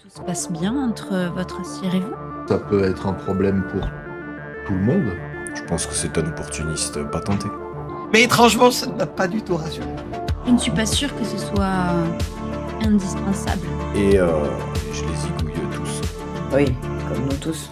Tout se passe bien entre votre sire et vous? Ça peut être un problème pour tout le monde. Je pense que c'est un opportuniste pas tenté. Mais étrangement, ça ne m'a pas du tout rassuré. Je ne suis pas sûre que ce soit indispensable. Et je les zigouille tous. Oui, comme nous tous.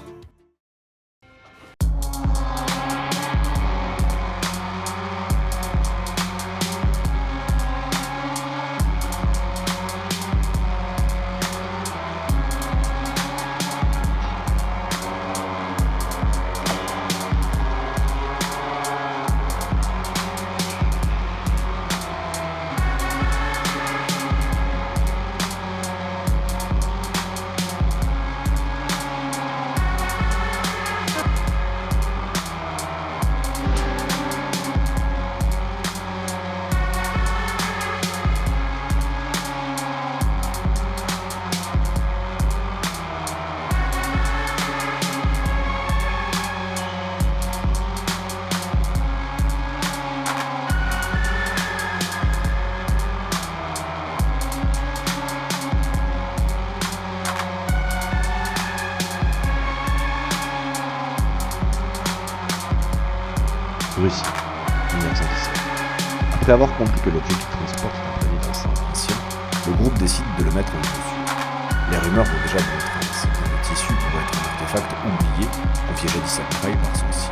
Russie, 1917. Après avoir compris que l'objet du transport est un planète Ancien, le groupe décide de le mettre en mesure. Les rumeurs vont déjà dans le trace que le tissu pourrait être un artefact oublié, confié jadis à Mirai par son sire.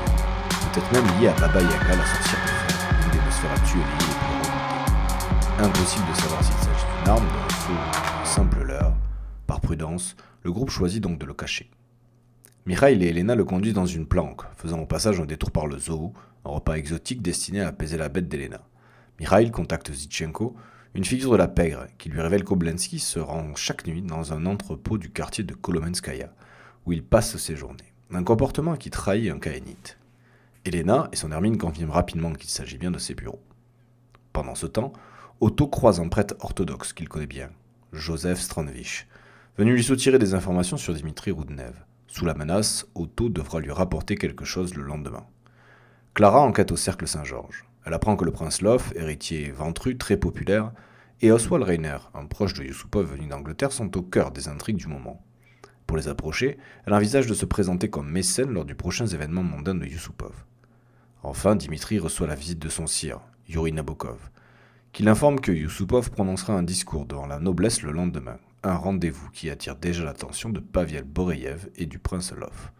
Peut-être même lié à Baba Yaga, la sorcière de fer, une des Nosferatu et les plus redoutées. Impossible de savoir s'il s'agit d'une arme, d'un feu ou d'un simple leurre. Par prudence, le groupe choisit donc de le cacher. Mikhail et Elena le conduisent dans une planque, faisant au passage un détour par le zoo, un repas exotique destiné à apaiser la bête d'Elena. Mikhail contacte Zichenko, une figure de la pègre, qui lui révèle qu'Oblensky se rend chaque nuit dans un entrepôt du quartier de Kolomenskaya, où il passe ses journées. Un comportement qui trahit un Kahénite. Elena et son hermine confirment rapidement qu'il s'agit bien de ses bureaux. Pendant ce temps, Otto croise un prêtre orthodoxe qu'il connaît bien, Joseph Stranvich, venu lui soutirer des informations sur Dimitri Roudnev. Sous la menace, Otto devra lui rapporter quelque chose le lendemain. Clara enquête au cercle Saint-Georges. Elle apprend que le prince Lov, héritier ventru très populaire, et Oswald Reiner, un proche de Yusupov venu d'Angleterre, sont au cœur des intrigues du moment. Pour les approcher, elle envisage de se présenter comme mécène lors du prochain événement mondain de Yusupov. Enfin, Dimitri reçoit la visite de son sire, Yuri Nabokov, qui l'informe que Yusupov prononcera un discours devant la noblesse le lendemain, un rendez-vous qui attire déjà l'attention de Pavel Boreyev et du prince Lov.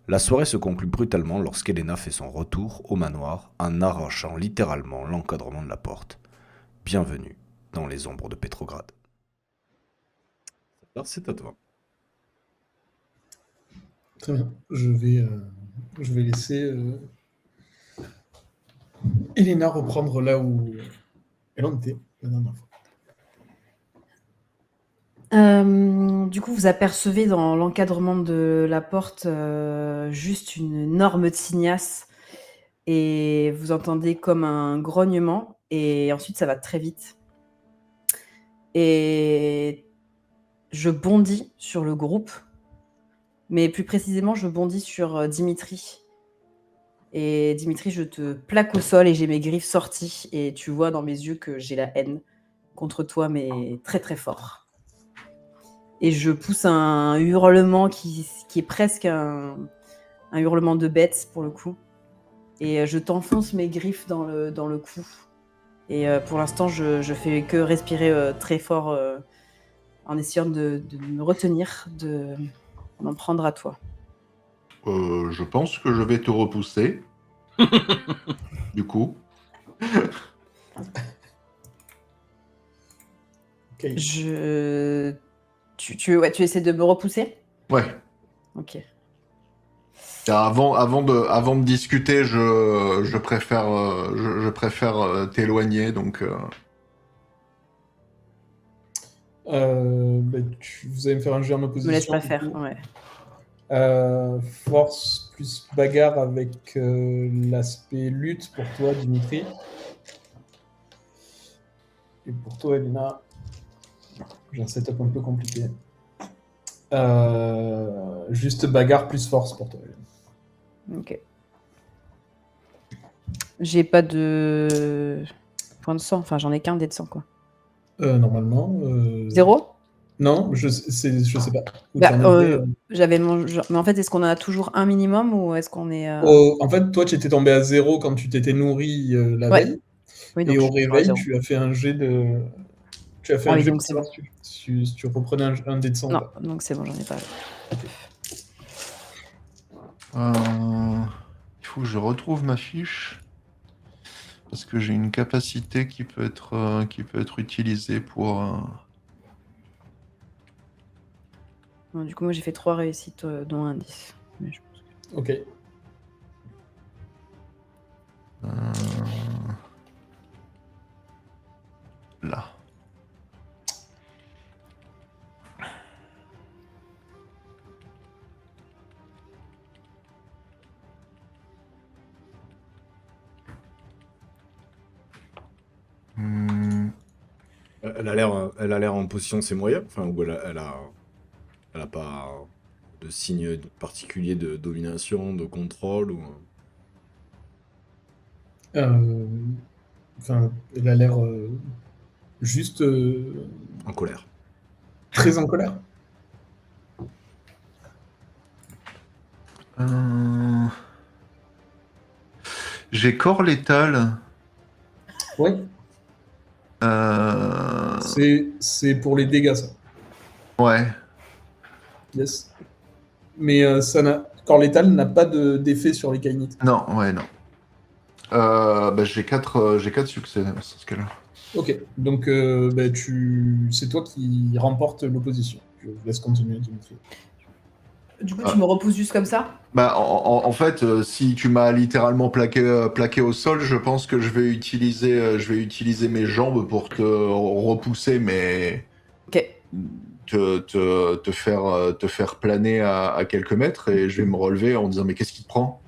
La soirée se conclut brutalement lorsqu'Elena fait son retour au manoir en arrachant littéralement l'encadrement de la porte. Bienvenue dans les ombres de Petrograd. Alors c'est à toi. Très bien. Je vais laisser Elena reprendre là où elle en était la dernière fois. Du coup, vous apercevez dans l'encadrement de la porte juste une énorme tignasse et vous entendez comme un grognement et ensuite ça va très vite. Et je bondis sur le groupe, mais plus précisément, je bondis sur Dimitri. Et Dimitri, je te plaque au sol et j'ai mes griffes sorties et tu vois dans mes yeux que j'ai la haine contre toi, mais très très fort. Et je pousse un hurlement qui est presque un hurlement de bête pour le coup. Et je t'enfonce mes griffes dans le cou. Et pour l'instant, je fais que respirer très fort en essayant de me retenir, de m'en prendre à toi. Je pense que je vais te repousser. Du coup. Okay. Tu essaies de me repousser ? Ouais. Ok. Avant de discuter, je préfère t'éloigner, donc... vous allez me faire un jet en opposition. Me laisse pas faire, ouais. Force plus bagarre avec l'aspect lutte pour toi, Dimitri. Et pour toi, Elena, j'ai un setup un peu compliqué. Juste bagarre plus force pour toi, Elena. Ok. J'ai pas de point de sang, enfin j'en ai qu'un dé de sang quoi. Normalement. 0 ? Non, je sais pas. Où Bah, t'en étais, j'avais mais en fait, est-ce qu'on en a toujours un minimum ou est-ce qu'on est. En fait, toi, tu étais tombé à 0 quand tu t'étais nourri la Ouais. veille. Oui, Et donc au je suis toujours à réveil, zéro. tu as fait un jet de. Tu as fait Ah un oui, jet donc pour c'est savoir si tu reprenais un dé de 100 ou Non, pas. donc c'est bon, j'en ai pas. Il faut que je retrouve ma fiche. Parce que j'ai une capacité qui peut être utilisée pour... Bon, du coup, moi j'ai fait 3 réussites, dont un 10. Mais je pense que- Ok. Là. Elle a l'air en position de ses moyens, enfin, ou elle a pas de signe particulier de domination, de contrôle, ou... Enfin, elle a l'air juste en colère. très en colère. J'ai corps létal. Ouais. C'est pour les dégâts, ça. Ouais. Yes. Mais corps létal n'a pas d'effet sur les kainites. Non, ouais, non. J'ai 4 succès dans ce cas-là. Ok, donc c'est toi qui remporte l'opposition. Je vous laisse continuer, Dimitri. Du coup, tu me repousses juste comme ça? En fait, si tu m'as littéralement plaqué au sol, je pense que je vais utiliser mes jambes pour te repousser, mais Ok. te faire planer à quelques mètres, et je vais me relever en disant mais qu'est-ce qui te prend?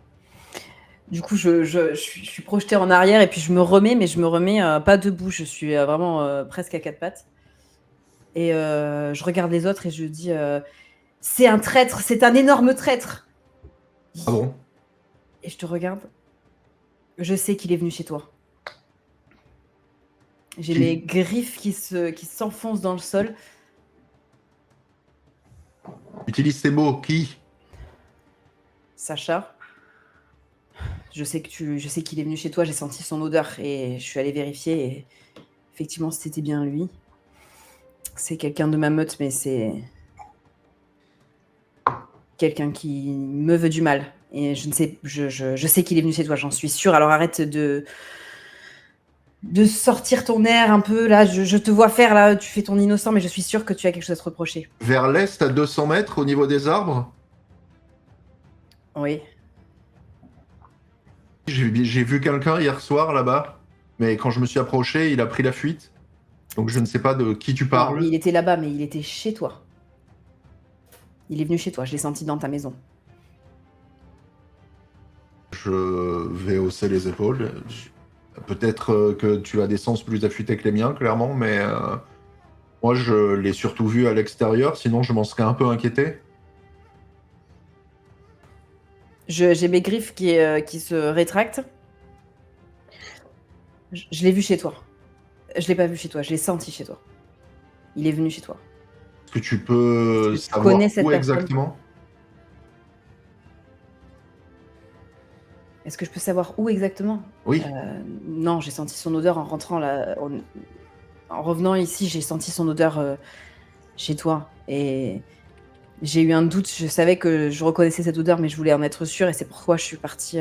Du coup, je suis projetée en arrière et puis je me remets, mais je me remets pas debout. Je suis vraiment presque à 4 pattes. Et je regarde les autres et je dis c'est un traître, c'est un énorme traître. Ah bon? Et je te regarde. Je sais qu'il est venu chez toi. J'ai Qui? mes griffes qui s'enfoncent dans le sol. Utilise ces mots. Qui? Sacha. Je sais qu'il est venu chez toi, j'ai senti son odeur et je suis allée vérifier et effectivement c'était bien lui. C'est quelqu'un de ma meute, mais c'est quelqu'un qui me veut du mal. Et je sais qu'il est venu chez toi, j'en suis sûre. Alors arrête de sortir ton air un peu, là, je te vois faire, là, tu fais ton innocent, mais je suis sûre que tu as quelque chose à te reprocher. Vers l'est, à 200 mètres, au niveau des arbres? Oui. J'ai vu quelqu'un hier soir là-bas, mais quand je me suis approché, il a pris la fuite. Donc je ne sais pas de qui tu Non, parles. lui, il était là-bas, mais il était chez toi. Il est venu chez toi, je l'ai senti dans ta maison. Je vais hausser les épaules. Peut-être que tu as des sens plus affûtés que les miens, clairement, mais moi je l'ai surtout vu à l'extérieur, sinon je m'en serais un peu inquiété. J'ai mes griffes qui se rétractent. Je l'ai vu chez toi. Je l'ai pas vu chez toi, je l'ai senti chez toi. Il est venu chez toi. Est-ce que tu peux Est-ce que tu savoir connais cette où personne? exactement? Est-ce que je peux savoir où exactement? Oui. Non, j'ai senti son odeur en rentrant là. En revenant ici, j'ai senti son odeur chez toi. Et j'ai eu un doute. Je savais que je reconnaissais cette odeur, mais je voulais en être sûre. Et c'est pourquoi je suis partie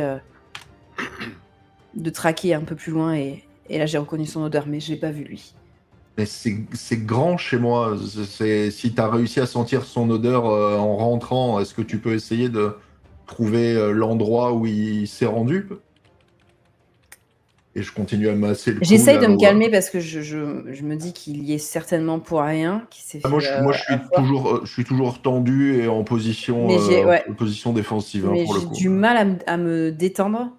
de traquer un peu plus loin. Et là, j'ai reconnu son odeur, mais je l'ai pas vu lui. Mais c'est grand chez moi. Si tu as réussi à sentir son odeur en rentrant, est-ce que tu peux essayer de trouver l'endroit où il s'est rendu? Et je continue à masser le cou. J'essaye de là, me où, calmer parce que je me dis qu'il y est certainement pour rien. Qu'il s'est fait, moi, je suis toujours tendu et en position, Mais ouais. position défensive, hein, Mais pour le j'ai coup. du mal à me détendre.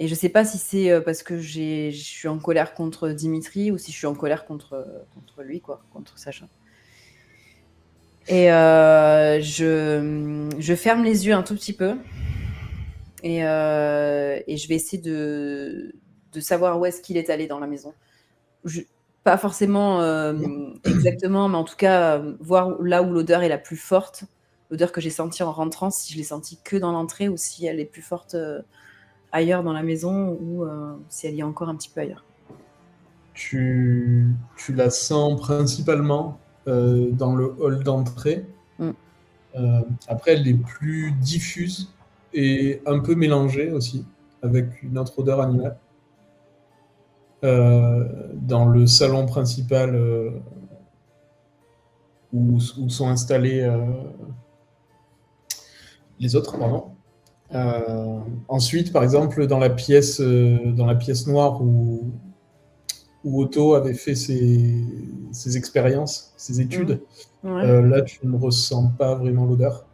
Et je sais pas si c'est parce que je suis en colère contre Dimitri ou si je suis en colère contre lui, quoi, contre Sacha. Et je ferme les yeux un tout petit peu et je vais essayer de savoir où est-ce qu'il est allé dans la maison. pas forcément exactement, mais en tout cas, voir là où l'odeur est la plus forte, l'odeur que j'ai sentie en rentrant, si je l'ai sentie que dans l'entrée ou si elle est plus forte ailleurs dans la maison ou si elle y est encore un petit peu ailleurs. Tu la sens principalement dans le hall d'entrée. Mm. Après, elle est plus diffuse et un peu mélangée aussi, avec une autre odeur animale. Dans le salon principal où sont installés les autres, pardon. Ensuite, par exemple, dans la pièce noire où Otto avait fait ses expériences, ses études, Ouais. là, tu ne ressens pas vraiment l'odeur.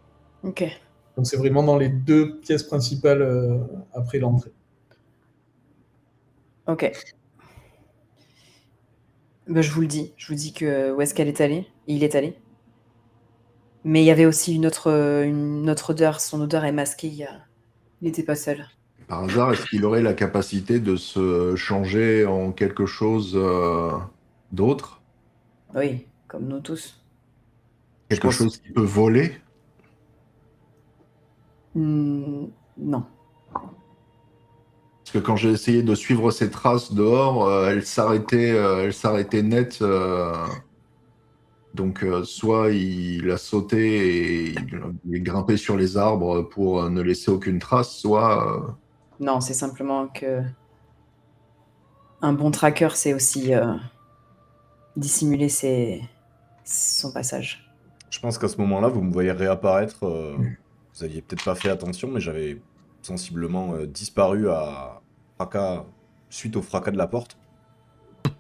Ok. Donc, c'est vraiment dans les 2 pièces principales après l'entrée. Ok. Ben, je vous le dis que où est-ce qu'elle est allée, il est allé. Mais il y avait aussi une autre odeur, son odeur est masquée, il n'était pas seul. Par hasard, est-ce qu'il aurait la capacité de se changer en quelque chose d'autre? Oui, comme nous tous. Je Quelque pense- chose qui peut voler? Non. Parce que quand j'ai essayé de suivre ses traces dehors, elle s'arrêtait net. Donc, soit il a sauté et il est grimpé sur les arbres pour ne laisser aucune trace, soit Non, c'est simplement que un bon tracker, c'est aussi dissimuler son passage. Je pense qu'à ce moment-là, vous me voyez réapparaître. Vous aviez peut-être pas fait attention, mais j'avais sensiblement disparu suite au fracas de la porte.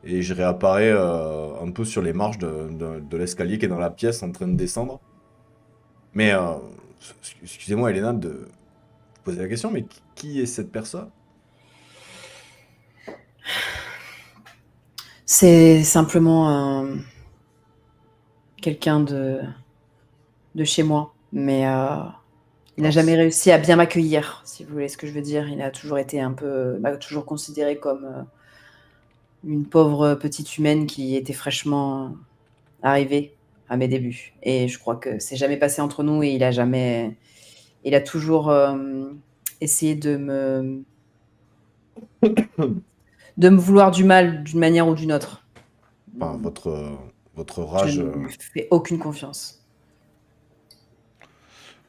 Et je réapparais un peu sur les marches de l'escalier qui est dans la pièce en train de descendre. Mais excusez-moi, Elena, de vous poser la question, mais qui est cette personne? C'est simplement quelqu'un de chez moi, mais il n'a jamais réussi à bien m'accueillir, si vous voulez ce que je veux dire. Il a toujours été m'a toujours considéré comme une pauvre petite humaine qui était fraîchement arrivée à mes débuts. Et je crois que c'est jamais passé entre nous et il a toujours essayé de me vouloir du mal d'une manière ou d'une autre. Enfin, votre Je rage. ne lui fais aucune confiance.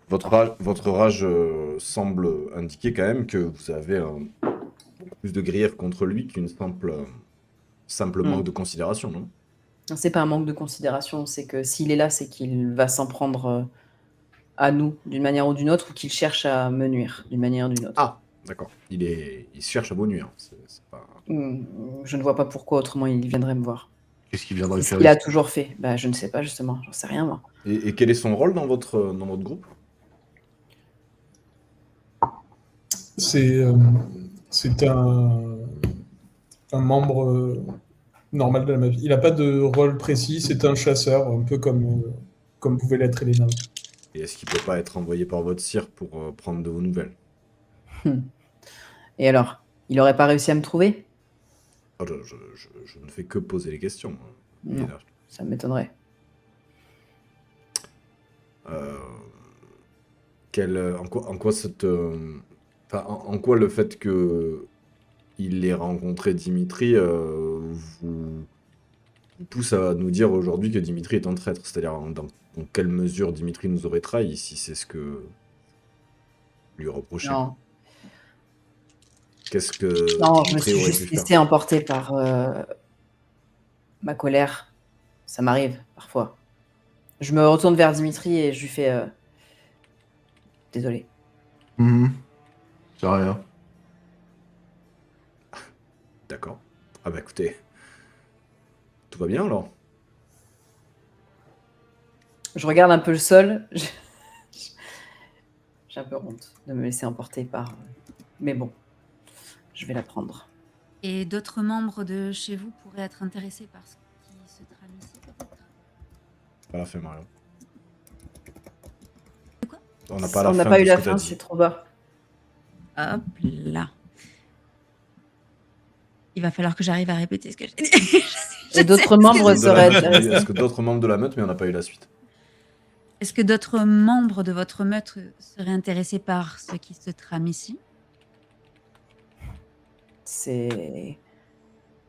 Votre rage semble indiquer quand même que vous avez beaucoup plus de griefs contre lui qu'une simple manque de considération, non? Non, c'est pas un manque de considération, c'est que s'il est là, c'est qu'il va s'en prendre à nous d'une manière ou d'une autre, ou qu'il cherche à me nuire d'une manière ou d'une autre. Ah, d'accord. Il cherche à vous nuire. C'est pas... Je ne vois pas pourquoi autrement il viendrait me voir. qu'est-ce qu'il viendrait C'est ce faire qu'il a ici? toujours fait. Bah, je ne sais pas justement, j'en sais rien moi. Et quel est son rôle dans votre groupe? C'est un membre normal de la mafia. Il n'a pas de rôle précis, c'est un chasseur, un peu comme pouvait l'être Elena. Et est-ce qu'il peut pas être envoyé par votre sire pour prendre de vos nouvelles? Et alors, il aurait pas réussi à me trouver? Ah, je ne fais que poser les questions. Non, Elena. ça m'étonnerait. En quoi cette... Enfin, en quoi le fait que il ait rencontré Dimitri vous pousse à nous dire aujourd'hui que Dimitri est un traître? C'est-à-dire dans quelle mesure Dimitri nous aurait trahi, si c'est ce que lui reprocher? Non, Qu'est-ce que non, je me Dimitri suis aurait juste pu faire? laissée emporter par ma colère. Ça m'arrive parfois. Je me retourne vers Dimitri et je lui fais désolé. C'est rien. D'accord. Ah bah écoutez, tout va bien alors? Je regarde un peu le sol. J'ai un peu honte de me laisser emporter par. Mais bon, je vais la prendre. Et d'autres membres de chez vous pourraient être intéressés par ce qui se trame ici, peut-être? Pas la fin, Marion. De quoi? On n'a On pas la n'a fin pas de eu ce la que t'as fin, dit. c'est trop bas. Hop là. Il va falloir que j'arrive à répéter ce que j'ai dit. Et d'autres membres De la seraient meute, oui, intéressés. est-ce que d'autres membres de la meute, mais on n'a pas eu la suite. Est-ce que d'autres membres de votre meute seraient intéressés par ce qui se trame ici? C'est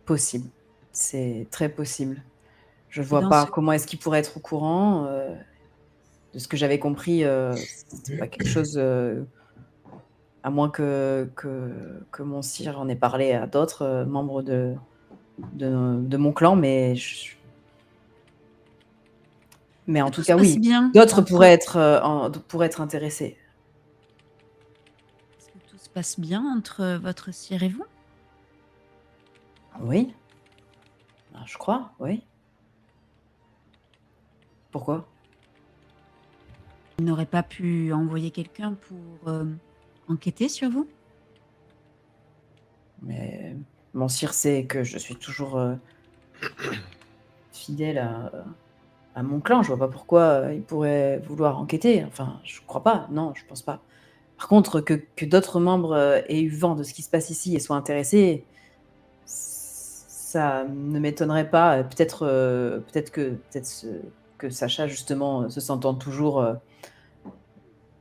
possible. C'est très possible. Je vois dans pas ce- comment est-ce qu'il pourrait être au courant. De ce que j'avais compris, c'est pas quelque chose, à moins que mon sire en ait parlé à d'autres membres de mon clan, mais en Que tout tout cas, se passe oui, bien d'autres entre- pourraient être intéressés. Est-ce que tout se passe bien entre votre sire et vous? Oui, je crois, oui. Pourquoi? Il n'aurait pas pu envoyer quelqu'un pour enquêter sur vous? Mais mon sire sait que je suis toujours fidèle à mon clan. Je vois pas pourquoi il pourrait vouloir enquêter. Enfin, je crois pas. Non, je pense pas. Par contre, que d'autres membres aient eu vent de ce qui se passe ici et soient intéressés, ça ne m'étonnerait pas. Peut-être que Sacha, justement, se sentant toujours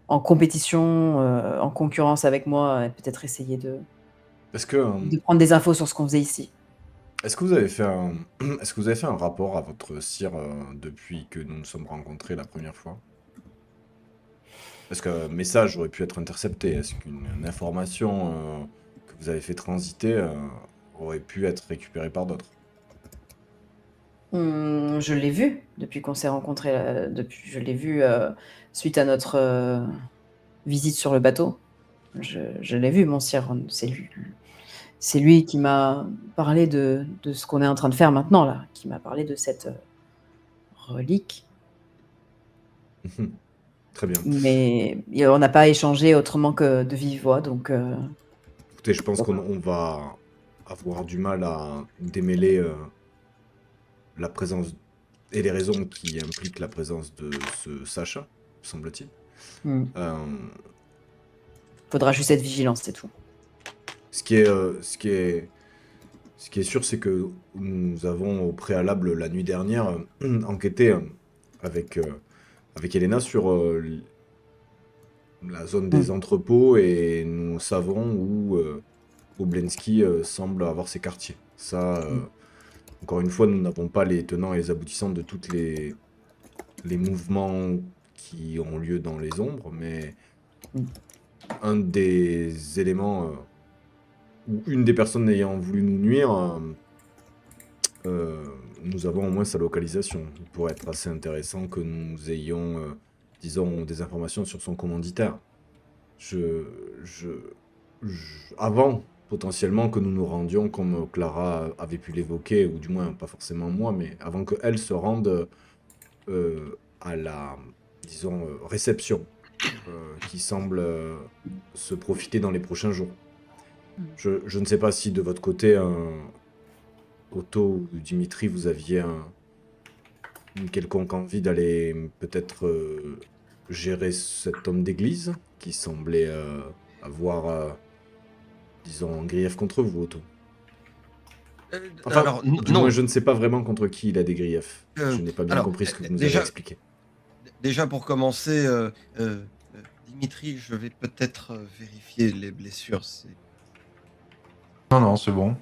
en compétition, en concurrence avec moi, et peut-être essayer de Est-ce que, prendre des infos sur ce qu'on faisait ici. est-ce que vous avez fait un, est-ce que vous avez fait un rapport à votre sire depuis que nous nous sommes rencontrés la première fois? Est-ce qu'un message aurait pu être intercepté? Est-ce qu'une information que vous avez fait transiter aurait pu être récupérée par d'autres? Je l'ai vu depuis qu'on s'est rencontrés. Je l'ai vu suite à notre visite sur le bateau. Je l'ai vu, mon sire. C'est lui qui m'a parlé de ce qu'on est en train de faire maintenant, là. Qui m'a parlé de cette relique. Très bien. Mais on n'a pas échangé autrement que de vive voix, donc Écoutez, je pense qu'on va avoir du mal à démêler la présence et les raisons qui impliquent la présence de ce Sacha, semble-t-il. faudra juste être vigilant, c'est tout. Ce qui est sûr, c'est que nous avons au préalable la nuit dernière enquêté avec Elena sur la zone des entrepôts et nous savons où Oblensky semble avoir ses quartiers. Ça, encore une fois, nous n'avons pas les tenants et les aboutissants de tous les mouvements qui ont lieu dans les ombres, mais un des éléments ou une des personnes ayant voulu nous nuire, nous avons au moins sa localisation. Il pourrait être assez intéressant que nous ayons, disons, des informations sur son commanditaire. Avant, potentiellement, que nous nous rendions, comme Clara avait pu l'évoquer, ou du moins, pas forcément moi, mais avant qu'elle se rende à la, disons, réception qui semble se profiter dans les prochains jours. Je ne sais pas si de votre côté, Otto ou Dimitri, vous aviez une quelconque envie d'aller peut-être gérer cet homme d'église qui semblait avoir, disons, un grief contre vous, Otto. Enfin, alors, du non. moins, je ne sais pas vraiment contre qui il a des griefs. Euh, Je n'ai pas bien alors, compris ce que vous nous déjà- avez expliqué. Déjà, pour commencer, Dimitri, je vais peut-être vérifier les blessures. Non, c'est bon.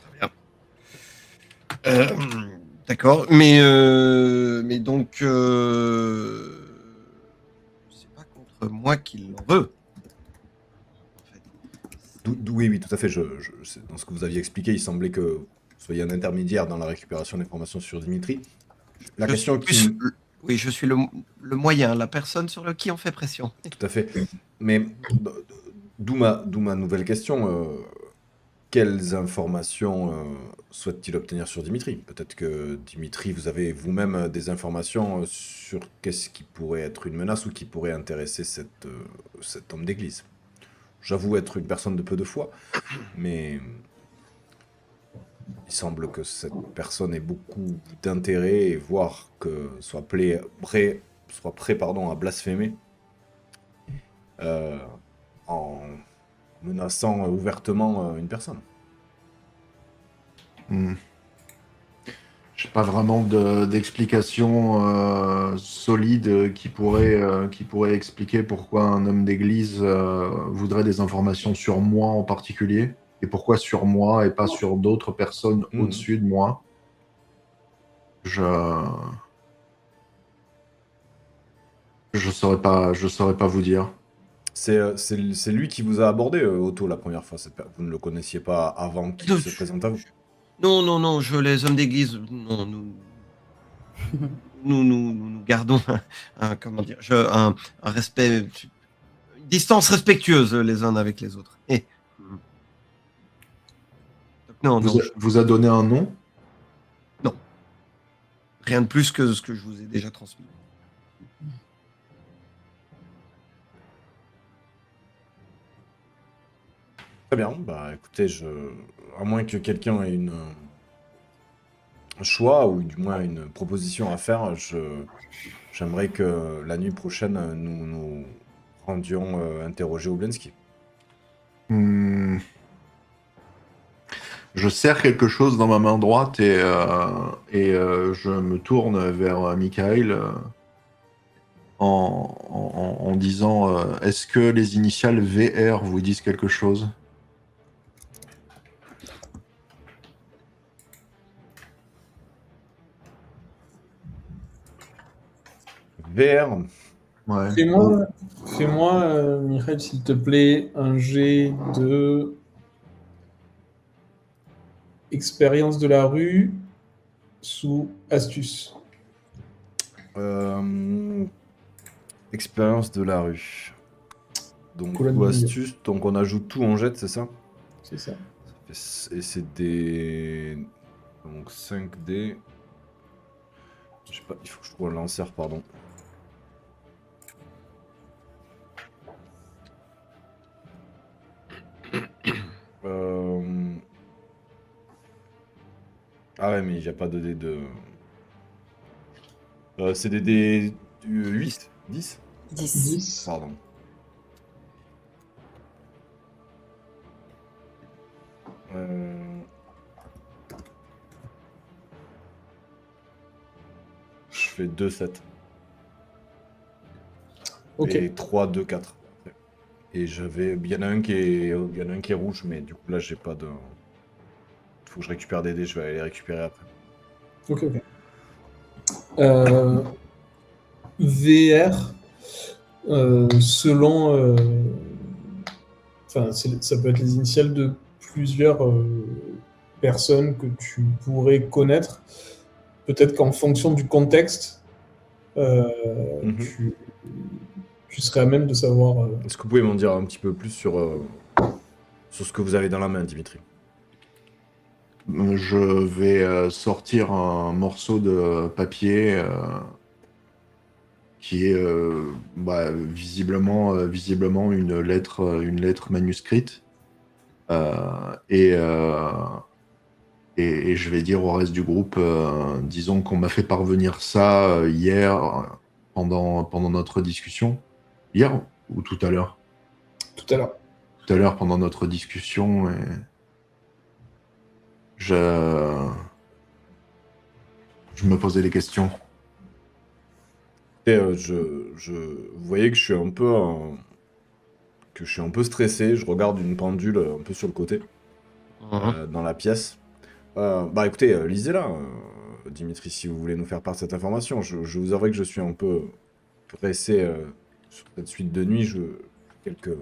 Très bien. D'accord, mais donc, c'est pas contre moi qu'il en veut. En fait. Oui, tout à fait. Dans ce que vous aviez expliqué, il semblait que vous soyez un intermédiaire dans la récupération d'informations sur Dimitri. La Je question suis qui... plus- Oui, je suis le moyen, la personne sur qui on fait pression. Tout à fait. Mais d'où ma nouvelle question. Quelles informations souhaite-t-il obtenir sur Dimitri? Peut-être que Dimitri, vous avez vous-même des informations sur qu'est-ce qui pourrait être une menace ou qui pourrait intéresser cet homme d'église. J'avoue être une personne de peu de foi, mais il semble que cette personne ait beaucoup d'intérêt et voire que soit prêt à blasphémer en menaçant ouvertement une personne. J'ai pas vraiment d'explication solide qui pourrait expliquer pourquoi un homme d'église voudrait des informations sur moi en particulier, et pourquoi sur moi et pas sur d'autres personnes au-dessus de moi. Je saurais pas vous dire. C'est lui qui vous a abordé, Otto, la première fois. Vous ne le connaissiez pas avant qu'il se présente à vous. Non, les hommes d'église, non, nous gardons comment dire, un respect, une distance respectueuse les uns avec les autres. Donc, Vous a donné un nom? Non. Rien de plus que ce que je vous ai déjà transmis. Très bien, écoutez, à moins que quelqu'un ait un choix ou du moins une proposition à faire, j'aimerais que la nuit prochaine nous rendions interroger Oblensky. Je serre quelque chose dans ma main droite et je me tourne vers Michael en disant est-ce que les initiales VR vous disent quelque chose? VR. Ouais. Fais-moi, Michael, s'il te plaît, un jet de expérience de la rue sous astuce. Expérience de la rue. Donc, Colonne ou de astuce, donc on ajoute tout en jet, c'est ça? C'est ça. Et c'est des... Donc 5D... Je sais pas, il faut que je trouve un lanceur, pardon. Ah ouais, mais il n'y a pas de dés de... c'est des dés 8, 10? 10. Pardon. Je fais 2, 7. Ok. Et 3, 2, 4. Et il y en a un qui est rouge, mais du coup là j'ai pas de... Faut que je récupère des dés, je vais aller les récupérer après. Ok. VR, selon... Enfin, ça peut être les initiales de plusieurs personnes que tu pourrais connaître. Peut-être qu'en fonction du contexte, tu serais à même de savoir... Est-ce que vous pouvez m'en dire un petit peu plus sur ce que vous avez dans la main, Dimitri? Je vais sortir un morceau de papier qui est visiblement une lettre manuscrite. Et je vais dire au reste du groupe, disons qu'on m'a fait parvenir ça hier pendant notre discussion. Hier ou tout à l'heure? Tout à l'heure. Tout à l'heure pendant notre discussion. Et je me posais des questions. Et vous voyez que je suis un peu stressé. Je regarde une pendule un peu sur le côté dans la pièce. Écoutez, lisez-la, Dimitri, si vous voulez nous faire part de cette information. Je vous avouerai que je suis un peu pressé sur cette suite de nuit. J'ai quelques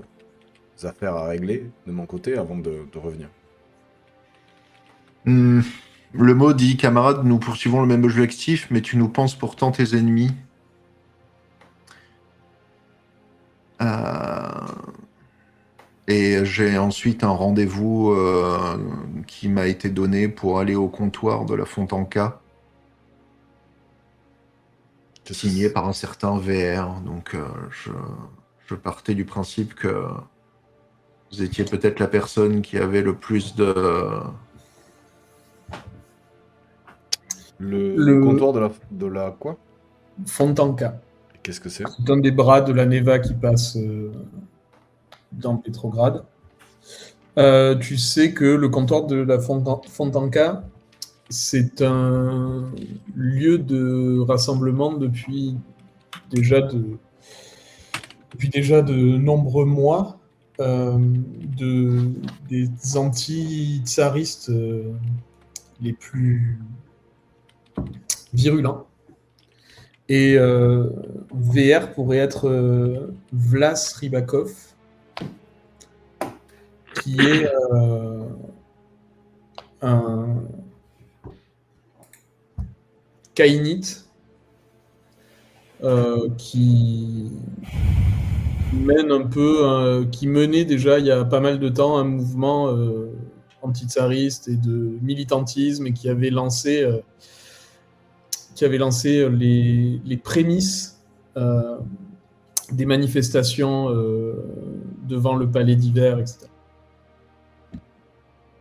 affaires à régler de mon côté avant de revenir. Le mot dit, camarade, nous poursuivons le même objectif, mais tu nous penses pourtant tes ennemis. Et j'ai ensuite un rendez-vous qui m'a été donné pour aller au comptoir de la Fontanka, signé par un certain VR. Donc je partais du principe que vous étiez peut-être la personne qui avait le plus de... Le comptoir de la quoi? Fontanka. Qu'est-ce que c'est? C'est un des bras de la Neva qui passe dans Petrograd. Tu sais que le comptoir de la Fontanka, c'est un lieu de rassemblement depuis déjà de nombreux mois des anti-tsaristes les plus virulents. Et VR pourrait être Vlas Rybakov, qui est un Kainite qui mène un peu, qui menait déjà il y a pas mal de temps un mouvement anti-tsariste et de militantisme et qui avait lancé les prémices des manifestations devant le palais d'hiver, etc.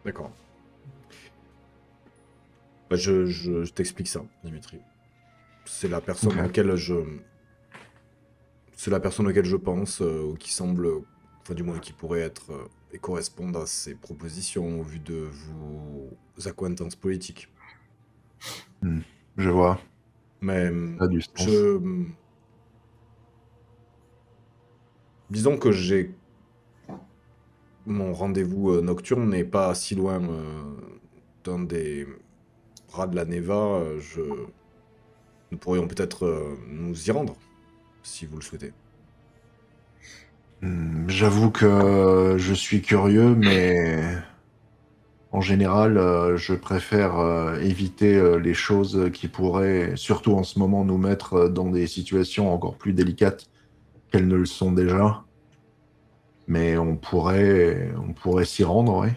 D'accord. Bah, je t'explique ça, Dimitri. C'est la personne Ok. auquel je... C'est la personne auquel je pense, ou qui semble, enfin du moins qui pourrait être et correspondre à ses propositions au vu de vos accointances politiques. Je vois, Mais ça a du sens. disons que j'ai... Mon rendez-vous nocturne n'est pas si loin dans des rats de la Neva. Nous pourrions peut-être nous y rendre, si vous le souhaitez. J'avoue que je suis curieux, mais en général, je préfère éviter les choses qui pourraient, surtout en ce moment, nous mettre dans des situations encore plus délicates qu'elles ne le sont déjà. Mais on pourrait s'y rendre, oui.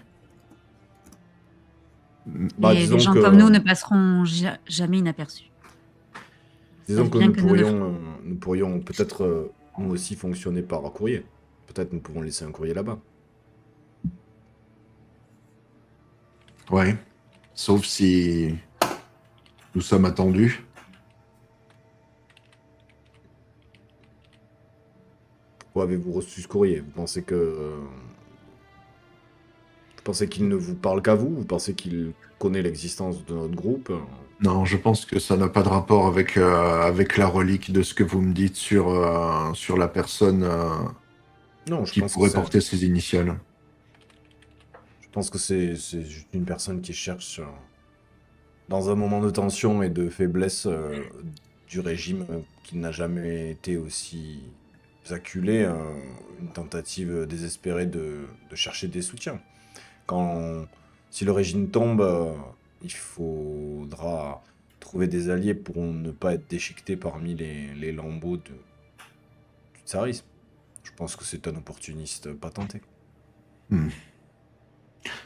Bah, Et disons des gens que- comme nous ne passeront jamais inaperçus. Disons savent que bien nous que nous ne nous pourrions peut-être nous aussi fonctionner par courrier. Peut-être nous pouvons laisser un courrier là-bas. Ouais. Sauf si nous sommes attendus. Pourquoi avez-vous reçu ce courrier? Vous pensez que... Vous pensez qu'il ne vous parle qu'à vous? Vous pensez qu'il connaît l'existence de notre groupe? Non, je pense que ça n'a pas de rapport avec, avec la relique de ce que vous me dites sur la personne Non, je qui pense que pourrait c'est... porter ses initiales. Je pense que c'est juste une personne qui cherche, dans un moment de tension et de faiblesse du régime qui n'a jamais été aussi acculé, une tentative désespérée de chercher des soutiens. Si le régime tombe, il faudra trouver des alliés pour ne pas être déchiqueté parmi les lambeaux du tsarisme. Je pense que c'est un opportuniste patenté.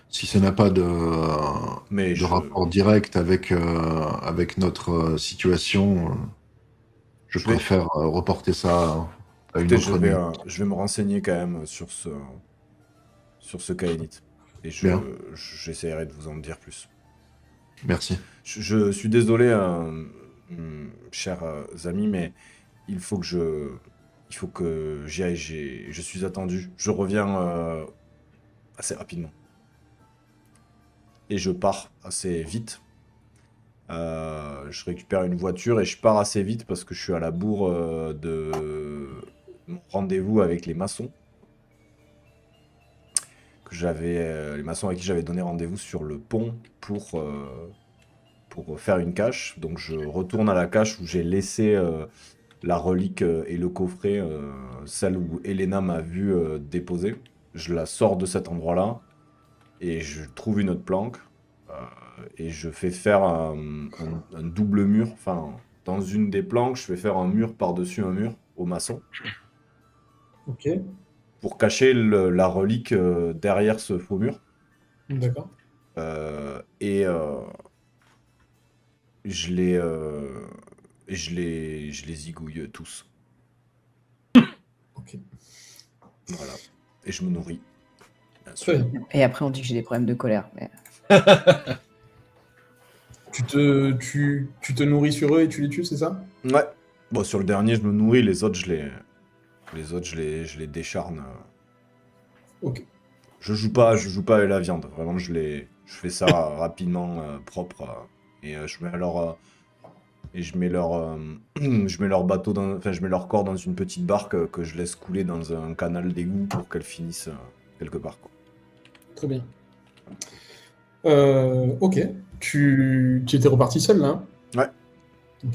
Si ça n'a pas de Mais rapport direct avec, avec notre situation, je Je vais- préfère reporter ça à une Écoutez, autre nuit. je vais me renseigner quand même sur ce Kaenit. Et Bien. j'essaierai de vous en dire plus. Merci. Je suis désolé, chers amis, mais il faut que j'y aille. Je suis attendu. Je reviens assez rapidement. Et je pars assez vite. Je récupère une voiture et je pars assez vite parce que je suis à la bourre de mon rendez-vous avec les maçons. Les maçons à qui j'avais donné rendez-vous sur le pont pour faire une cache. Donc je retourne à la cache où j'ai laissé la relique et le coffret, celle où Elena m'a vu déposer. Je la sors de cet endroit-là et je trouve une autre planque et je fais faire un double mur. Enfin, dans une des planques, je fais faire un mur par-dessus un mur aux maçons Ok, pour cacher la relique derrière ce faux mur. d'accord. Et je les zigouille tous. Ok. Voilà. Et je me nourris. Bien sûr. Très bien. Et après, on dit que j'ai des problèmes de colère. Mais... Tu te nourris sur eux et tu les tues, c'est ça? Ouais. Bon, sur le dernier, je me nourris. Les autres, je les décharne. Ok. Je joue pas avec la viande. Vraiment, je fais ça rapidement, propre. Et je mets leur bateau enfin, je mets leur corps dans une petite barque que je laisse couler dans un canal d'égout pour qu'elles finissent quelque part, quoi. Très bien. Ok. Tu étais reparti seul, là, hein? Ouais. Ok.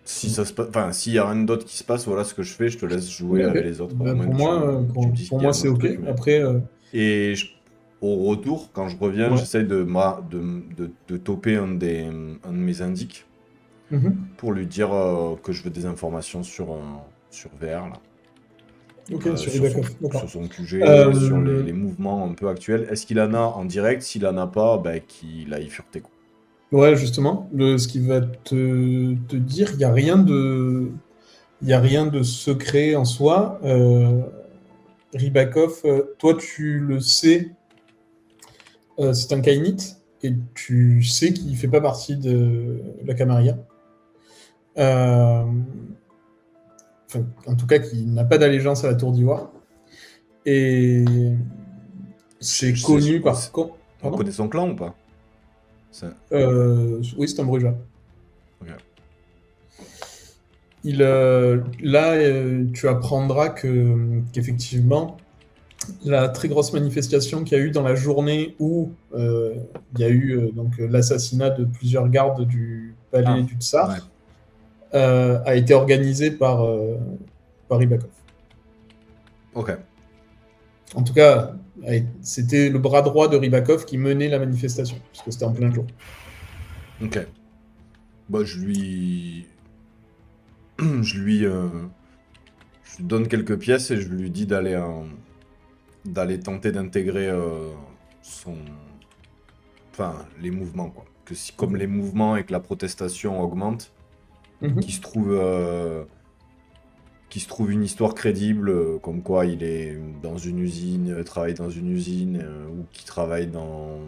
Si ça se passe, enfin, s'il y a rien d'autre qui se passe, voilà ce que je fais. Je te laisse jouer Ok. avec les autres. Bah, à moins pour que moi, tu me dises pour qu'il y a moi un c'est autre ok. truc, mais- Après, Et au retour, quand je reviens, Ouais. j'essaye de toper un de mes indiques mhm. pour lui dire que je veux des informations sur VR, là. Ok, sur Sur Rybakov, sur d'accord. son QG, Euh, sur les mouvements un peu actuels. Est-ce qu'il en a en direct? S'il en a pas, bah, qu'il aille fureter, quoi. Ouais, justement, ce qui va te dire, il n'y a rien de secret en soi. Rybakov, toi, tu le sais, c'est un Kainite, et tu sais qu'il fait pas partie de la Camarilla. Enfin, en tout cas, qu'il n'a pas d'allégeance à la Tour d'Ivoire. Et c'est Je sais- connu on par... sait- On Pardon. connaît son clan ou pas? Oui, c'est un Brugeois. Ok. Là, tu apprendras qu'effectivement, la très grosse manifestation qu'il y a eu dans la journée où il y a eu donc l'assassinat de plusieurs gardes du palais du Tsar ouais. a été organisée par Rybakov. Ok. En tout cas, c'était le bras droit de Rybakov qui menait la manifestation, parce que c'était en plein jour. Ok. Bah, je lui donne quelques pièces et je lui dis d'aller tenter d'intégrer les mouvements, quoi. Que si, comme les mouvements et que la protestation augmente, Mhm. qu'il se trouve une histoire crédible, comme quoi il est dans une usine, travaille dans une usine, ou qu'il travaille dans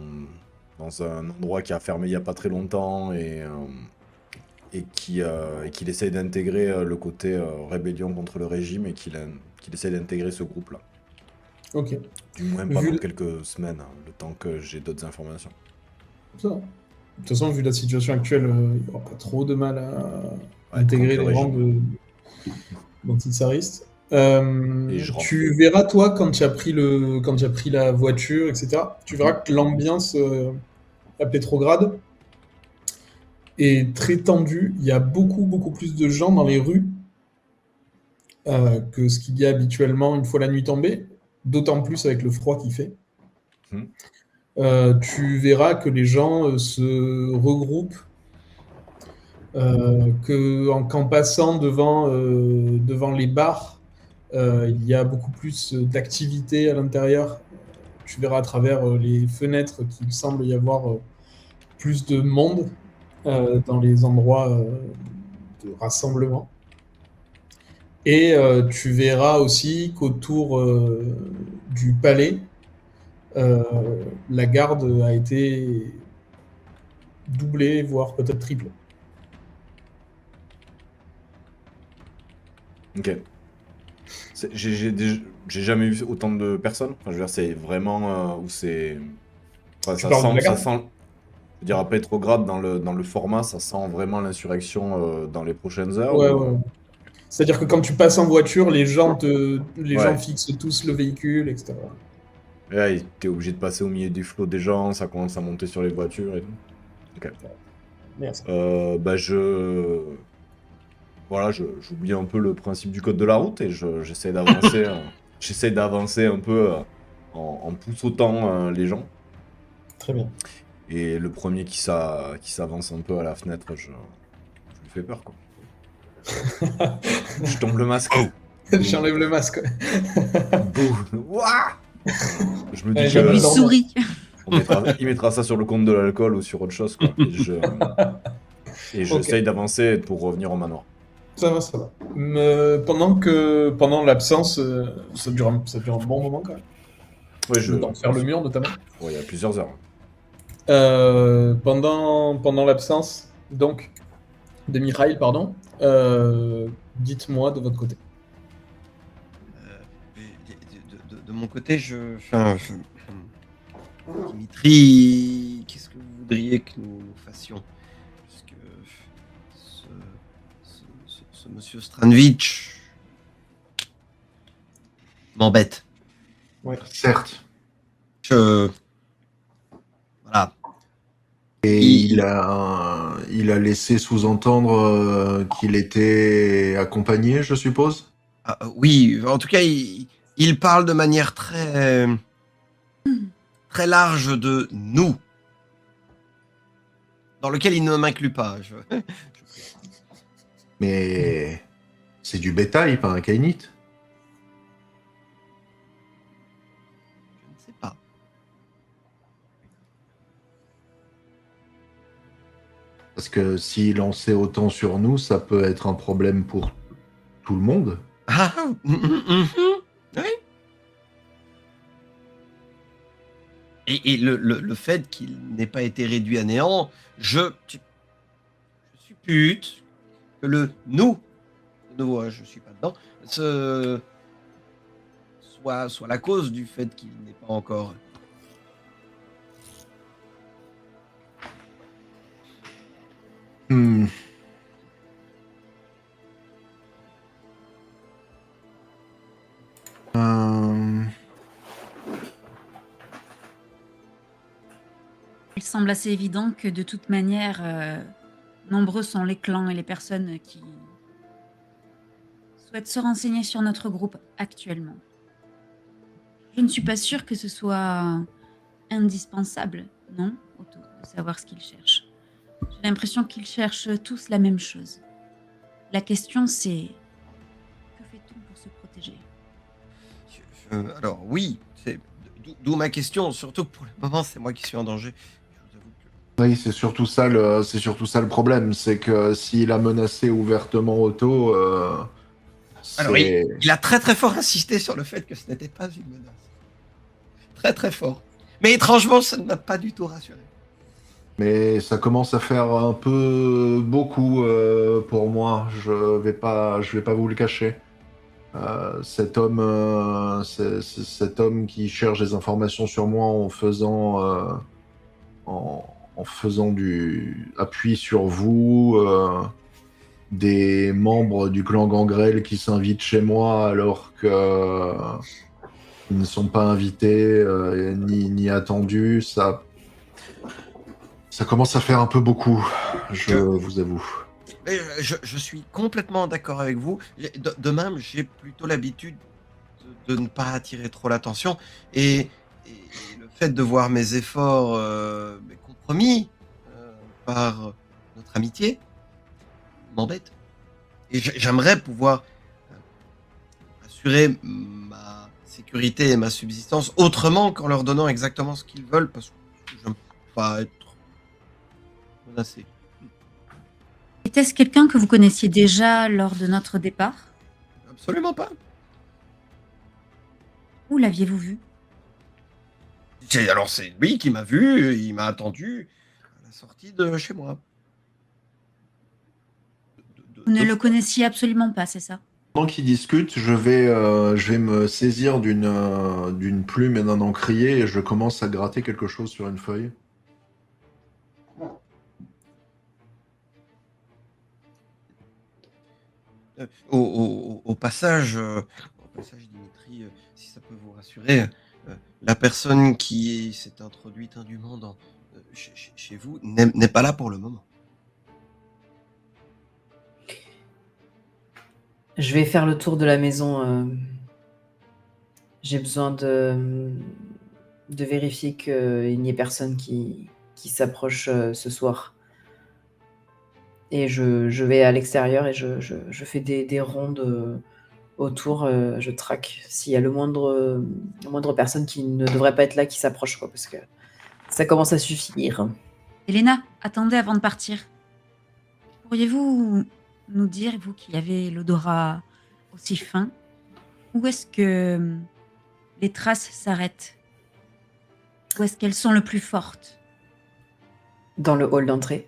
un endroit qui a fermé il n'y a pas très longtemps, et qu'il essaye d'intégrer le côté rébellion contre le régime, et qu'il essaye d'intégrer ce groupe-là. Ok. Du moins Vu pendant le- quelques semaines, hein, le temps que j'ai d'autres informations. Ça. De toute façon, vu la situation actuelle, il n'y aura pas trop de mal à Ouais, intégrer contre les le rangs régime. d'antitsaristes. Et je rentre. Tu verras, toi, quand tu as pris la voiture, etc., tu verras que l'ambiance à Pétrograd est très tendue. Il y a beaucoup, beaucoup plus de gens dans les rues que ce qu'il y a habituellement une fois la nuit tombée, d'autant plus avec le froid qu'il fait. Mhm. Tu verras que les gens se regroupent, qu'en passant devant les bars, il y a beaucoup plus d'activité à l'intérieur. Tu verras à travers les fenêtres qu'il semble y avoir plus de monde dans les endroits de rassemblement. Et tu verras aussi qu'autour du palais, la garde a été doublée, voire peut-être triplée. Ok. J'ai jamais vu autant de personnes. Enfin, je veux dire, c'est vraiment où c'est. Enfin, Tu ça parles de la sent, ça garde sent. Je veux dire, à Petrograd, dans le format, ça sent vraiment l'insurrection dans les prochaines heures. Ouais, ou- ouais. C'est-à-dire que quand tu passes en voiture, les gens Ouais. fixent tous le véhicule, etc. Et là, t'es obligé de passer au milieu du flot des gens, ça commence à monter sur les voitures et tout. Merci. Bah, voilà, j'oublie un peu le principe du code de la route et j'essaie d'avancer. J'essaie d'avancer un peu en poussotant les gens. Très bien. Et le premier qui s'avance un peu à la fenêtre, je lui fais peur, quoi. Je tombe le masque. J'enlève le masque. Bouh. Ouah. Je me dis Ouais, Je Pardon. lui que souris. il mettra ça sur le compte de l'alcool ou sur autre chose, quoi. Et j'essaye d'avancer pour revenir au manoir. Ça va, ça va. Pendant l'absence, ça dure un bon moment quand même. Ouais, Le temps de faire le mur notamment. Ouais, il y a plusieurs heures. Pendant l'absence, donc, de Mikhail, pardon, dites-moi de votre côté. De mon mon côté, Dimitri, qu'est-ce que vous voudriez que nous fassions? Parce que ce monsieur Stranvich m'embête. Certes. Voilà. Et il a laissé sous-entendre qu'il était accompagné, je suppose. Oui, en tout cas, il parle de manière très large de nous, dans lequel il ne m'inclut pas. Mais c'est du bétail, pas un kainite. Je ne sais pas. Parce que s'il en sait autant sur nous, ça peut être un problème pour tout le monde. Oui. Et le fait qu'il n'ait pas été réduit à néant, je suppute que le nous, de nouveau, hein, je suis pas dedans, soit la cause du fait qu'il n'est pas encore. Hmm. Il semble assez évident que de toute manière, nombreux sont les clans et les personnes qui souhaitent se renseigner sur notre groupe actuellement. Je ne suis pas sûre que ce soit indispensable, non, Otto, de savoir ce qu'ils cherchent. J'ai l'impression qu'ils cherchent tous la même chose. La question c'est, que fait-on pour se protéger? Alors oui, d'où ma question, surtout que pour le moment c'est moi qui suis en danger. Je vous avoue que... Oui, c'est surtout ça le problème, c'est que s'il a menacé ouvertement Otto, Alors il a très très fort insisté sur le fait que ce n'était pas une menace. Très très fort. Mais étrangement, ça ne m'a pas du tout rassuré. Mais ça commence à faire un peu beaucoup pour moi. Je vais pas vous le cacher. Cet homme qui cherche des informations sur moi en faisant du appui sur vous, des membres du clan Gangrel qui s'invitent chez moi alors que ils ne sont pas invités ni attendus. Ça commence à faire un peu beaucoup, je vous avoue. Mais je suis complètement d'accord avec vous. De même, j'ai plutôt l'habitude de ne pas attirer trop l'attention. Et le fait de voir mes efforts compromis par notre amitié m'embête. Et j'aimerais pouvoir assurer ma sécurité et ma subsistance autrement qu'en leur donnant exactement ce qu'ils veulent, parce que je ne peux pas être menacé. Était-ce quelqu'un que vous connaissiez déjà lors de notre départ? Absolument pas. Où l'aviez-vous vu? Alors c'est lui qui m'a vu, il m'a attendu à la sortie de chez moi. Vous ne le connaissiez absolument pas, c'est ça? Pendant qu'ils discutent, je vais me saisir d'une plume et d'un encrier et je commence à gratter quelque chose sur une feuille. Au passage, Dimitri, si ça peut vous rassurer, la personne qui s'est introduite indûment chez vous n'est pas là pour le moment. Je vais faire le tour de la maison. J'ai besoin de vérifier qu'il n'y ait personne qui s'approche ce soir. Et je vais à l'extérieur et je fais des rondes autour. Je traque s'il y a le moindre personne qui ne devrait pas être là qui s'approche, quoi, parce que ça commence à suffire. Elena, attendez avant de partir. Pourriez-vous nous dire, vous qui avez l'odorat aussi fin, où est-ce que les traces s'arrêtent? Où est-ce qu'elles sont le plus fortes? Dans le hall d'entrée.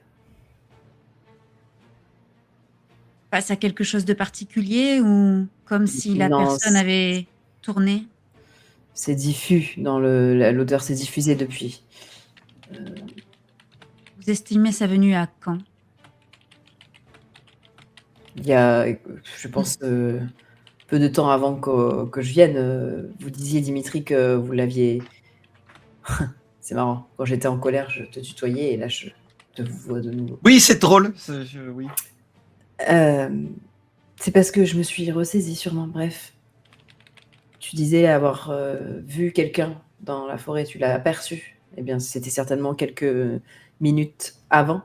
Face à quelque chose de particulier ou comme si la Non, personne avait tourné? c'est diffus, l'odeur s'est diffusée depuis. Vous estimez sa venue à quand? Il y a, je pense, peu de temps avant que je vienne. Vous disiez, Dimitri, que vous l'aviez... C'est marrant, quand j'étais en colère, je te tutoyais, et là, je te vois de nouveau. Oui, c'est drôle. Oui. C'est parce que je me suis ressaisie, sûrement. Bref. Tu disais avoir vu quelqu'un dans la forêt, tu l'as aperçu. Eh bien, c'était certainement quelques minutes avant.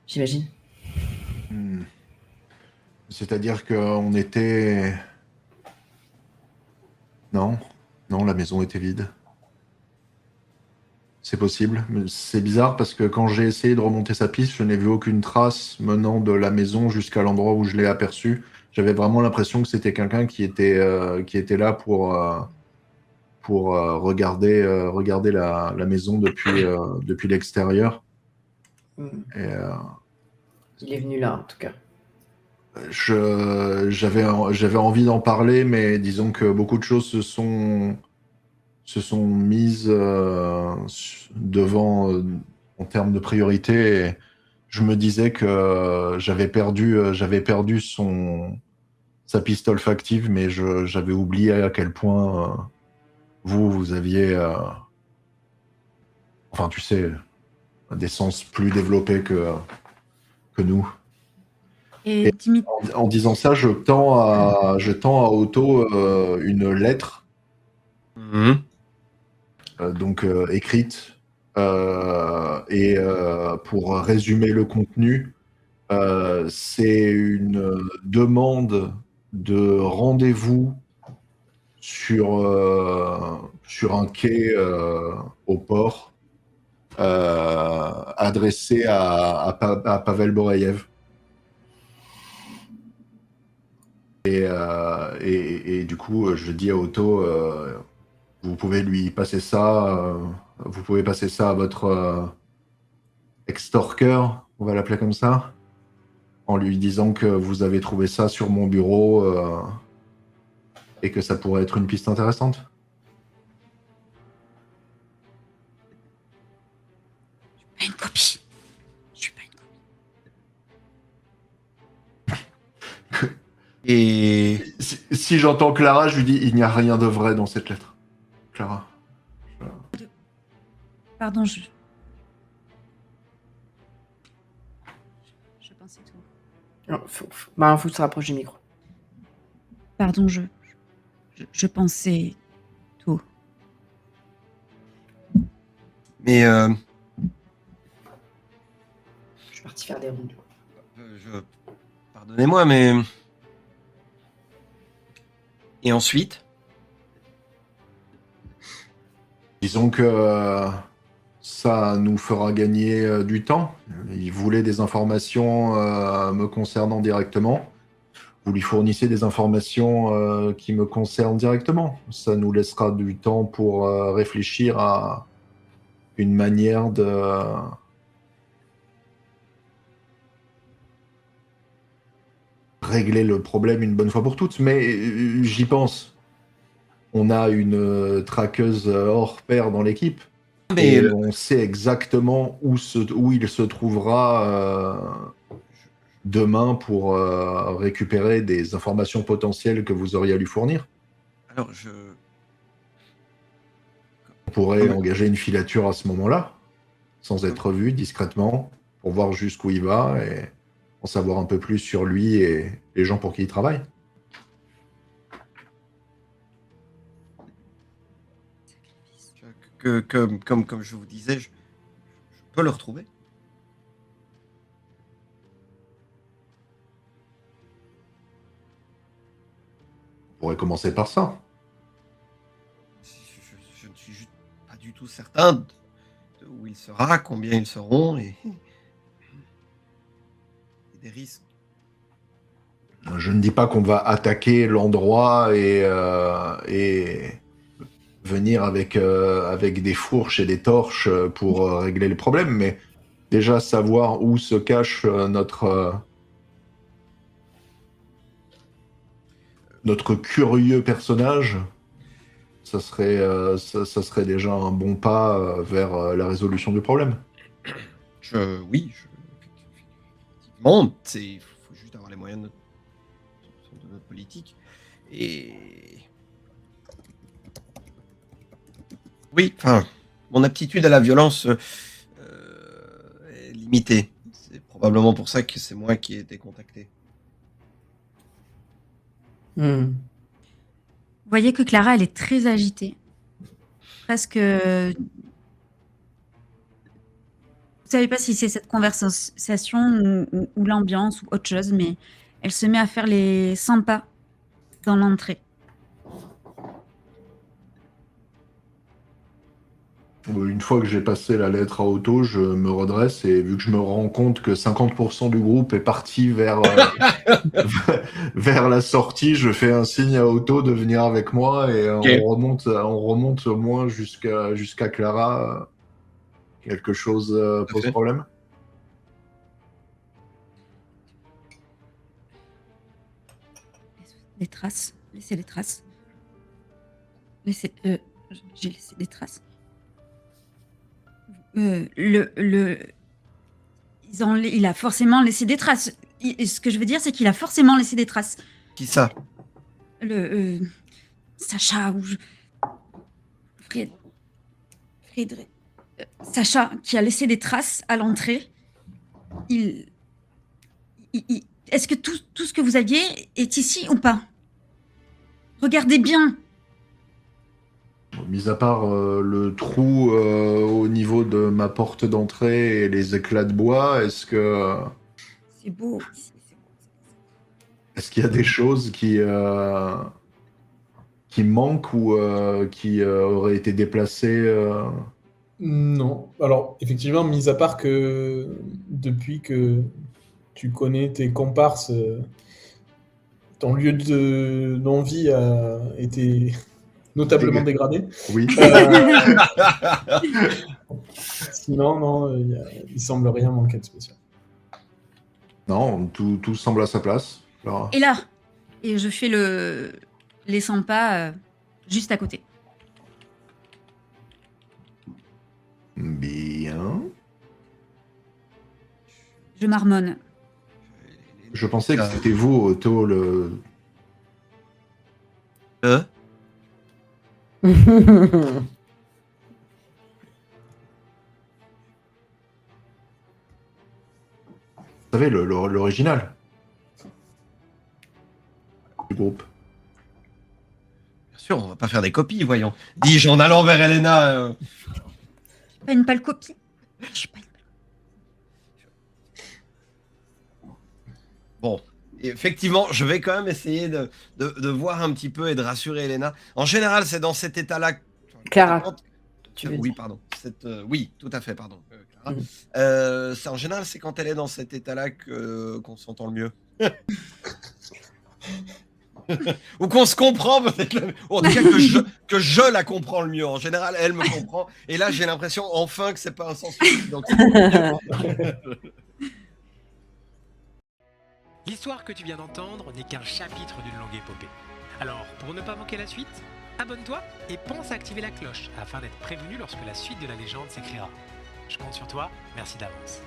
J'imagine. C'est-à-dire qu'on était... Non, la maison était vide. C'est possible, mais c'est bizarre parce que quand j'ai essayé de remonter sa piste, je n'ai vu aucune trace menant de la maison jusqu'à l'endroit où je l'ai aperçu. J'avais vraiment l'impression que c'était quelqu'un qui était là pour regarder la maison depuis l'extérieur. Et, Il est venu là, en tout cas. j'avais envie d'en parler, mais disons que beaucoup de choses se sont mises devant en termes de priorité. Et je me disais que j'avais perdu sa piste olfactive, mais j'avais oublié à quel point vous aviez, enfin tu sais, des sens plus développés que nous. Et Dimitri, En disant ça, je tends à Otto une lettre, donc écrite, et pour résumer le contenu, c'est une demande de rendez-vous sur un quai au port, adressé à Pavel Boreyev. Et du coup, je dis à Otto, vous pouvez lui passer ça, vous pouvez passer ça à votre extorqueur, on va l'appeler comme ça, en lui disant que vous avez trouvé ça sur mon bureau et que ça pourrait être une piste intéressante. pas une copie. Je suis pas une copie. Et Si j'entends Clara, je lui dis, il n'y a rien de vrai dans cette lettre. Clara. Pardon, je pensais tout. Non, faut que tu te rapproches du micro. Pardon, je pensais tout. mais Je suis partie faire des rondes. pardonnez-moi, mais et ensuite, Disons que ça nous fera gagner du temps. Il voulait des informations me concernant directement. Vous lui fournissez des informations qui me concernent directement. Ça nous laissera du temps pour réfléchir à une manière de régler le problème une bonne fois pour toutes. Mais j'y pense. On a une traqueuse hors pair dans l'équipe. mais Et on sait exactement où il se trouvera demain pour récupérer des informations potentielles que vous auriez à lui fournir. alors On pourrait engager une filature à ce moment-là, sans être vu, discrètement, pour voir jusqu'où il va et en savoir un peu plus sur lui et les gens pour qui il travaille. comme je vous disais, je peux le retrouver. On pourrait commencer par ça. Je ne suis juste pas du tout certain de où il sera, combien ils seront et des risques. Je ne dis pas qu'on va attaquer l'endroit et venir avec des fourches et des torches pour régler le problème, mais déjà savoir où se cache notre curieux personnage ça serait déjà un bon pas vers la résolution du problème. Oui, effectivement, il faut juste avoir les moyens de notre politique. Et oui, enfin, mon aptitude à la violence est limitée. C'est probablement pour ça que c'est moi qui ai été contacté. Hmm. Vous voyez que Clara, elle est très agitée. Presque. Vous savez pas si c'est cette conversation ou l'ambiance ou autre chose, mais elle se met à faire les 100 pas dans l'entrée. Une fois que j'ai passé la lettre à Otto, je me redresse et vu que je me rends compte que 50% du groupe est parti vers, vers la sortie, je fais un signe à Otto de venir avec moi et Ok. on remonte au moins jusqu'à Clara. Quelque chose Tout à pose fait. problème? Les traces. Laissez les traces. J'ai laissé des traces. Il a forcément laissé des traces. Ce que je veux dire, c'est qu'il a forcément laissé des traces. Qui ça? Sacha ou Friedrich. Sacha qui a laissé des traces à l'entrée. Est-ce que tout ce que vous aviez est ici ou pas? Regardez bien. Mis à part le trou au niveau de ma porte d'entrée et les éclats de bois, est-ce C'est beau. qu'il y a des choses qui manquent ou qui auraient été déplacées Non. Alors, effectivement, mis à part que depuis que tu connais tes comparses, ton lieu de non-vie a été notablement dégradé. Oui. Sinon, non, il semble rien manquer de spécial. Non, tout semble à sa place. Clara. Et là, et je fais les 100 pas juste à côté. Bien. Je marmonne. Je pensais que c'était vous, Otto, le... Vous savez, l'original du groupe. Bien sûr, on va pas faire des copies, voyons. Dis-je en allant vers Elena. Pas une pâle copie. Je suis pas une Bon, effectivement, je vais quand même essayer de voir un petit peu et de rassurer Elena. En général, c'est dans cet état-là. Clara, tu veux Oui, dire. pardon. Oui, tout à fait, pardon. Clara. Mhm. En général, c'est quand elle est dans cet état-là qu'on s'entend le mieux. Ou qu'on se comprend peut-être. Ou en tout cas que je la comprends le mieux. En général, elle me comprend. Et là, j'ai l'impression enfin que c'est pas un sens unique. Donc, L'histoire que tu viens d'entendre n'est qu'un chapitre d'une longue épopée. Alors, pour ne pas manquer la suite, abonne-toi et pense à activer la cloche afin d'être prévenu lorsque la suite de la légende s'écrira. Je compte sur toi, merci d'avance.